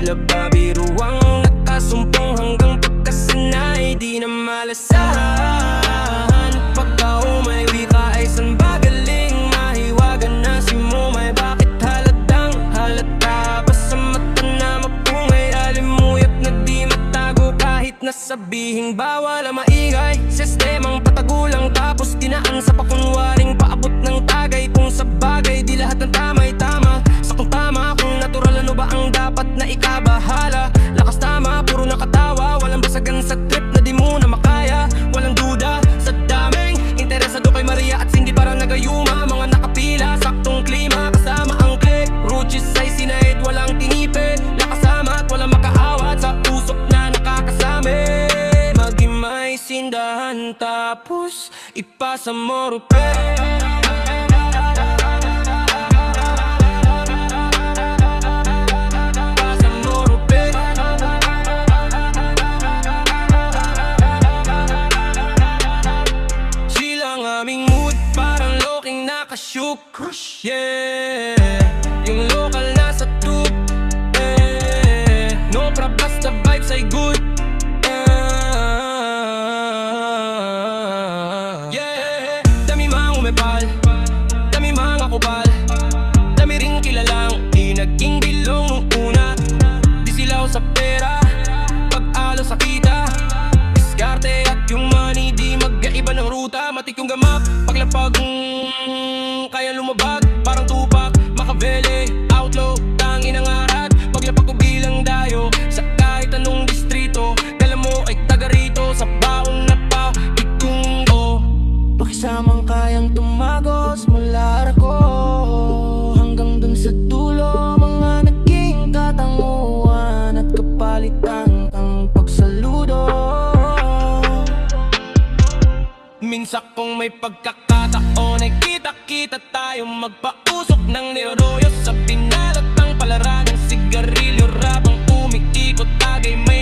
tila ba biruang nakasumpong hanggang pagkasanay di na malasahan. Pagka may wika ay san ba galing mahiwagan na si Momay? Bakit halatang halata ba sa mata na mapungay? Alimuyap na di matago kahit nasabihing bawal ang maingay. Sistemang patagulang tapos dinaan sa pakunwaring paabot ng tagay. Kung sa bagay di lahat ng tama'y tama, sakong tama kung natural ano ba ang dapat na ikabahala. Lakas tama, puro nakatawa, walang basagan sa trip na di mo na makaya. Walang duda sa daming interesado kay Maria at Cindy para nagayuma. Mga nakapila, saktong klima kasama ang click. Ruchis ay sinahid, walang tinipid, nakasama at walang makaawat sa usok na nakakasami. Magimay sindahan tapos ipasa mo rupe. Shook, yeah. Yung local nasa tube, eh. No problem, basta vibes ay good, yeah. Dami mga umepal, dami mga kupal, dami ring kilalang di naging bilong nung una. Di silaw sa pera, pag-alo sa kita, diskarte at yung money di magkaiba ng ruta. Matik yung gamap, paglapag kaya lumabag, parang Tupac, Machiavelli, outlaw, tangin ang arat. Paglapag ko bilang dayo, sa kahit anong distrito, dala mo ay taga rito, sa baon na pa, ikong ko. Pakisamang kayang tumagos mula Arco hanggang dun sa dulo. Mga naging katanguan at kapalitan ang pagsaludo. Minsan kung may pagkakataon ay kita-kita tayo magpausok ng neroyo sa pinalat ng palaran ng sigarilyo. Rabang umikikot tagay may